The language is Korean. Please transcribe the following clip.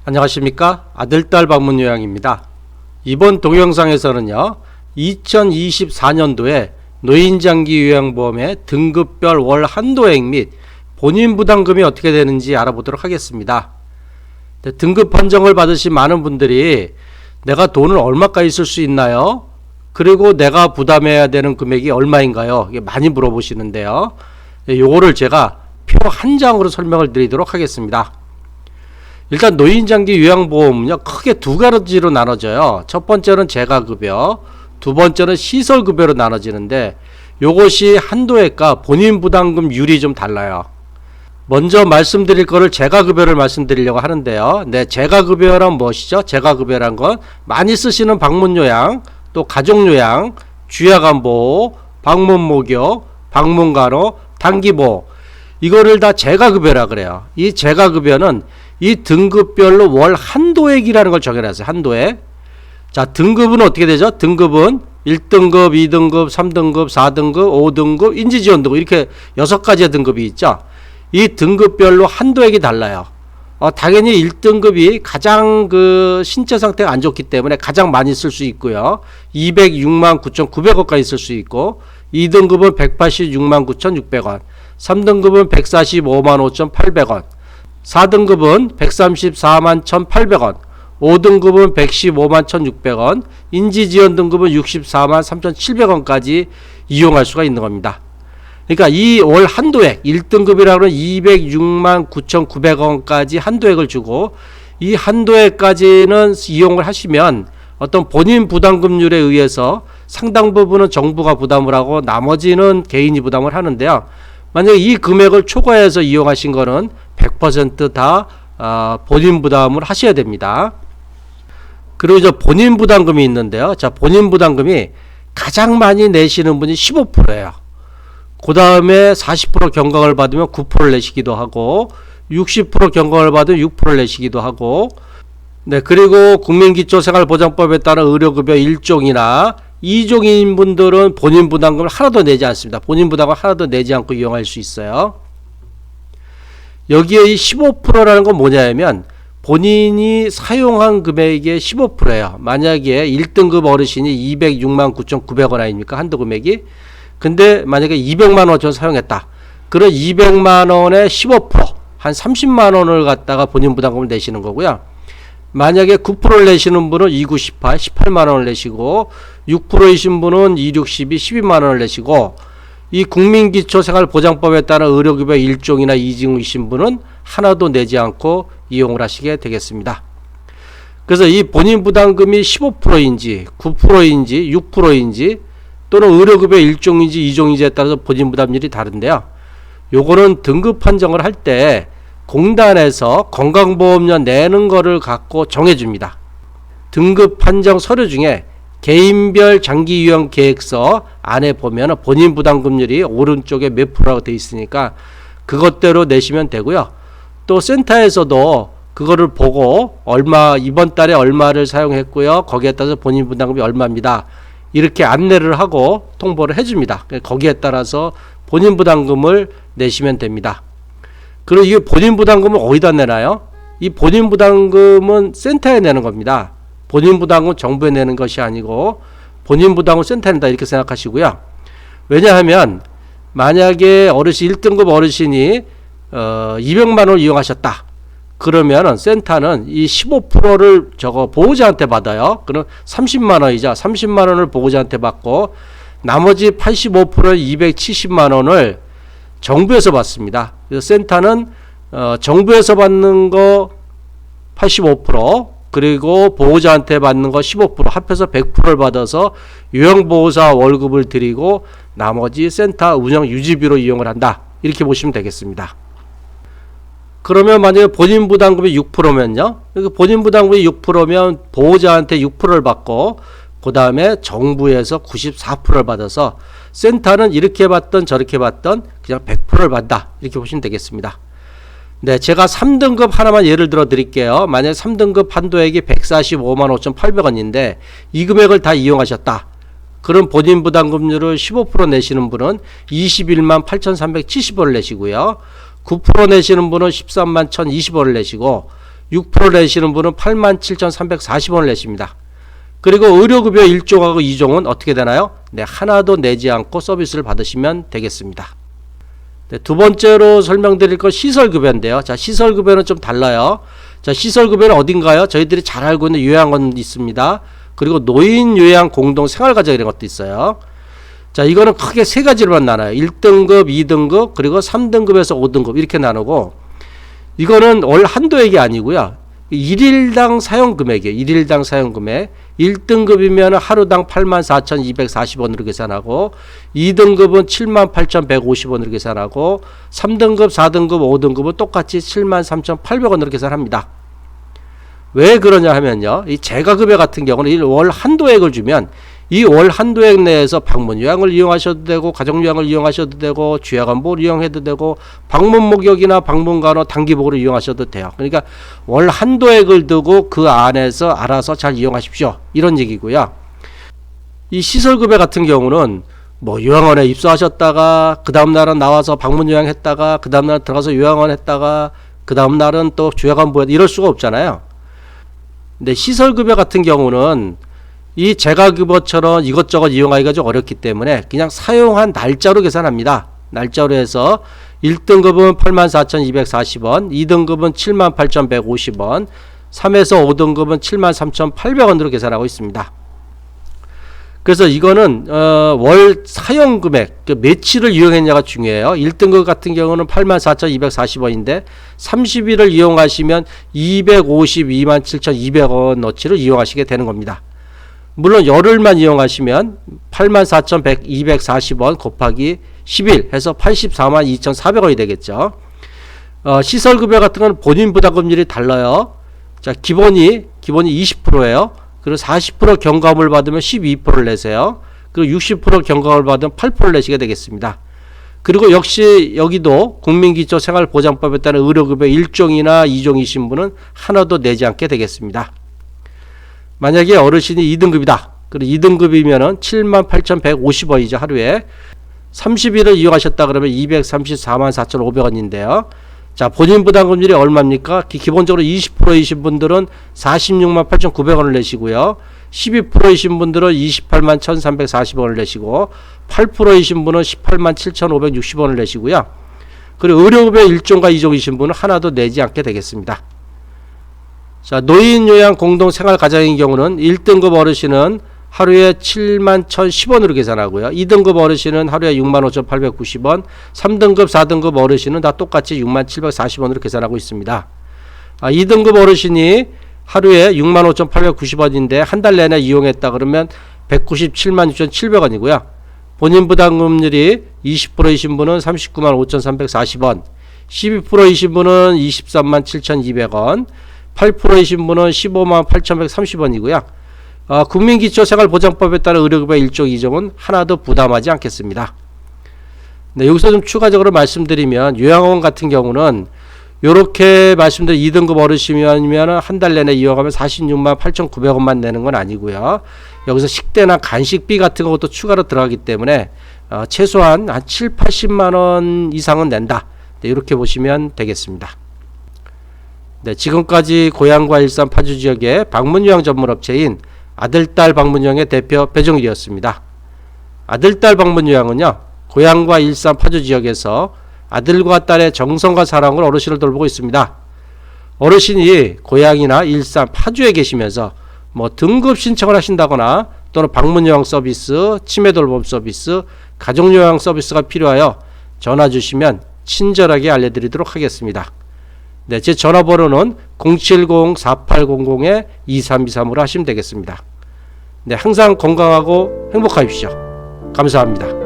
안녕하십니까, 아들딸 방문 요양입니다. 이번 동영상에서는요 2024년도에 노인장기 요양보험의 등급별 월 한도액 및 본인 부담금이 어떻게 되는지 알아보도록 하겠습니다. 등급 판정을 받으신 많은 분들이 내가 돈을 얼마까지 쓸 수 있나요? 그리고 내가 부담해야 되는 금액이 얼마인가요? 이게 많이 물어보시는데요, 요거를 제가 표 한 장으로 설명을 드리도록 하겠습니다. 일단 노인장기 요양보험은요 크게 두 가지로 나눠져요. 첫 번째는 재가급여, 두 번째는 시설급여로 나눠지는데 요것이 한도액과 본인 부담금률이 좀 달라요. 먼저 말씀드릴 거를 재가급여를 말씀드리려고 하는데요. 재가급여란 무엇이죠? 재가급여란 건 많이 쓰시는 방문요양, 또 가족요양, 주야간보호, 방문목욕, 방문간호, 단기보호, 이거를 다 재가급여라 그래요. 이 재가급여는 이 등급별로 월 한도액이라는 걸 정해놨어요. 한도액. 자, 등급은 어떻게 되죠? 등급은 1등급, 2등급, 3등급, 4등급, 5등급, 인지지원등급, 이렇게 6가지의 등급이 있죠. 이 등급별로 한도액이 달라요. 당연히 1등급이 가장 신체 상태가 안 좋기 때문에 가장 많이 쓸 수 있고요. 206만 9,900원까지 쓸 수 있고, 2등급은 186만 9,600원, 3등급은 145만 5,800원, 4등급은 134만 1,800원, 5등급은 115만 1,600원, 인지지원 등급은 64만 3,700원까지 이용할 수가 있는 겁니다. 그러니까 이 월 한도액 1등급이라고는 206만 9,900원까지 한도액을 주고, 이 한도액까지는 이용을 하시면 어떤 본인 부담금률에 의해서 상당 부분은 정부가 부담을 하고 나머지는 개인이 부담을 하는데요. 만약에 이 금액을 초과해서 이용하신 거는 100% 다 본인 부담을 하셔야 됩니다. 그리고 이제 본인 부담금이 있는데요. 자, 본인 부담금이 가장 많이 내시는 분이 15%예요. 그 다음에 40% 경강을 받으면 9%를 내시기도 하고, 60% 경강을 받으면 6%를 내시기도 하고, 그리고 국민기초생활보장법에 따른 의료급여 1종이나 2종인 분들은 본인 부담금을 하나도 내지 않습니다. 본인 부담금을 하나도 내지 않고 이용할 수 있어요. 여기에 이 15%라는 건 뭐냐면 본인이 사용한 금액의 15%예요. 만약에 1등급 어르신이 206만 9,900원 아닙니까? 한도 금액이. 근데 만약에 200만 원을 사용했다. 그럼 200만 원의 15%, 한 30만 원을 갖다가 본인 부담금을 내시는 거고요. 만약에 9%를 내시는 분은 2918, 18만 원을 내시고, 6%이신 분은 2612, 12만 원을 내시고, 이 국민기초생활보장법에 따른 의료급여 1종이나 2종이신 분은 하나도 내지 않고 이용을 하시게 되겠습니다. 그래서 이 본인 부담금이 15%인지 9%인지 6%인지 또는 의료급여 1종인지 2종인지에 따라서 본인 부담률이 다른데요. 요거는 등급 판정을 할 때 공단에서 건강보험료 내는 거를 갖고 정해줍니다. 등급 판정 서류 중에 개인별 장기요양 계획서 안에 보면 본인 부담금률이 오른쪽에 몇 프로라고 되어 있으니까 그것대로 내시면 되고요. 또 센터에서도 그거를 보고 이번 달에 얼마를 사용했고요, 거기에 따라서 본인 부담금이 얼마입니다, 이렇게 안내를 하고 통보를 해줍니다. 거기에 따라서 본인 부담금을 내시면 됩니다. 그리고 이 본인 부담금은 어디다 내나요? 이 본인 부담금은 센터에 내는 겁니다. 본인 부담금은 정부에 내는 것이 아니고 본인 부담금은 센터에 낸다, 이렇게 생각하시고요. 왜냐하면 만약에 1등급 어르신이 200만 원을 이용하셨다. 그러면 센터는 이 15%를 보호자한테 받아요. 그럼 30만 원이죠. 30만 원을 보호자한테 받고 나머지 85%는 270만 원을 정부에서 받습니다. 그래서 센터는 정부에서 받는 거 85%, 그리고 보호자한테 받는 거 15%, 합해서 100%를 받아서 요양보호사 월급을 드리고 나머지 센터 운영 유지비로 이용을 한다, 이렇게 보시면 되겠습니다. 그러면 만약에 본인 부담금이 6%면요. 본인 부담금이 6%면 보호자한테 6%를 받고 그 다음에 정부에서 94%를 받아서 센터는 이렇게 받던 저렇게 받던 그냥 100%를 받다, 이렇게 보시면 되겠습니다. 제가 3등급 하나만 예를 들어 드릴게요. 만약에 3등급 한도액이 145만 5,800원인데 이 금액을 다 이용하셨다. 그럼 본인 부담금률을 15% 내시는 분은 21만 8,370원을 내시고요. 9% 내시는 분은 13만 1,020원을 내시고, 6% 내시는 분은 87,340원을 내십니다. 그리고 의료급여 1종하고 2종은 어떻게 되나요? 네, 하나도 내지 않고 서비스를 받으시면 되겠습니다. 네, 두 번째로 설명드릴 건 시설급여인데요. 자, 시설급여는 좀 달라요. 자, 시설급여는 어딘가요? 저희들이 잘 알고 있는 요양원 있습니다. 그리고 노인 요양 공동 생활가정 이런 것도 있어요. 자, 이거는 크게 세 가지로만 나눠요. 1등급, 2등급, 그리고 3등급에서 5등급 이렇게 나누고, 이거는 월 한도액이 아니고요. 1일당 사용금액이에요. 1일당 사용금액. 1등급이면 하루당 84,240원으로 계산하고, 2등급은 78,150원으로 계산하고, 3등급, 4등급, 5등급은 똑같이 73,800원으로 계산합니다. 왜 그러냐 하면요, 이 재가급여 같은 경우는 월 한도액을 주면 이 월 한도액 내에서 방문 요양을 이용하셔도 되고, 가정 요양을 이용하셔도 되고, 주야간보를 이용해도 되고, 방문 목욕이나 방문 간호 단기복으로 이용하셔도 돼요. 그러니까 월 한도액을 두고 그 안에서 알아서 잘 이용하십시오, 이런 얘기고요. 이 시설급여 같은 경우는 뭐 요양원에 입소하셨다가 그 다음 날은 나와서 방문 요양했다가 그 다음 날 들어가서 요양원 했다가 그 다음 날은 또 주야간보 이럴 수가 없잖아요. 근데 시설급여 같은 경우는 이 재가급여처럼 이것저것 이용하기가 좀 어렵기 때문에 그냥 사용한 날짜로 계산합니다. 날짜로 해서 1등급은 84,240원, 2등급은 78,150원, 3에서 5등급은 73,800원으로 계산하고 있습니다. 그래서 이거는 월 사용금액, 며칠을 이용했냐가 중요해요. 1등급 같은 경우는 84,240원인데 30일을 이용하시면 2,527,200원어치를 이용하시게 되는 겁니다. 물론 열흘만 이용하시면 84,240원 곱하기 10일 해서 842,400원이 되겠죠. 시설급여 같은 건 본인 부담금률이 달라요. 자, 기본이 20%예요. 그리고 40% 경감을 받으면 12%를 내세요. 그리고 60% 경감을 받으면 8%를 내시게 되겠습니다. 그리고 역시 여기도 국민기초생활보장법에 따른 의료급여 1종이나 2종이신 분은 하나도 내지 않게 되겠습니다. 만약에 어르신이 2등급이다. 그리고 2등급이면은 78,150원이죠, 하루에. 30일을 이용하셨다 그러면 2,344,500원인데요. 자, 본인 부담금률이 얼마입니까? 기본적으로 20%이신 분들은 468,900원을 내시고요. 12%이신 분들은 281,340원을 내시고, 8%이신 분은 187,560원을 내시고요. 그리고 의료급여 1종과 2종이신 분은 하나도 내지 않게 되겠습니다. 자, 노인요양 공동생활가정인 경우는 1등급 어르신은 하루에 71,010원으로 계산하고요. 2등급 어르신은 하루에 65,890원, 3등급, 4등급 어르신은 다 똑같이 67,40원으로 계산하고 있습니다. 2등급 어르신이 하루에 65,890원인데 한 달 내내 이용했다 그러면 1,976,700원이고요. 본인 부담금률이 20%이신 분은 395,340원, 12%이신 분은 237,200원, 8%이신 분은 158,130원이고요. 국민기초생활보장법에 따른 의료급여 1종, 2종은 하나도 부담하지 않겠습니다. 네, 여기서 좀 추가적으로 말씀드리면 요양원 같은 경우는 이렇게 말씀드린 2등급 어르신이면 한 달 내내 이용하면 468,900원만 내는 건 아니고요. 여기서 식대나 간식비 같은 것도 추가로 들어가기 때문에 최소한 한 7, 80만원 이상은 낸다. 네, 이렇게 보시면 되겠습니다. 네, 지금까지 고양과 일산 파주 지역의 방문요양 전문업체인 아들딸 방문요양의 대표 배종일이었습니다. 아들딸 방문요양은요, 고양과 일산 파주 지역에서 아들과 딸의 정성과 사랑으로 어르신을 돌보고 있습니다. 어르신이 고양이나 일산 파주에 계시면서 뭐 등급 신청을 하신다거나 또는 방문요양 서비스, 치매돌봄 서비스, 가족요양 서비스가 필요하여 전화 주시면 친절하게 알려드리도록 하겠습니다. 네, 제 전화번호는 070-4800-2323으로 하시면 되겠습니다. 네, 항상 건강하고 행복하십시오. 감사합니다.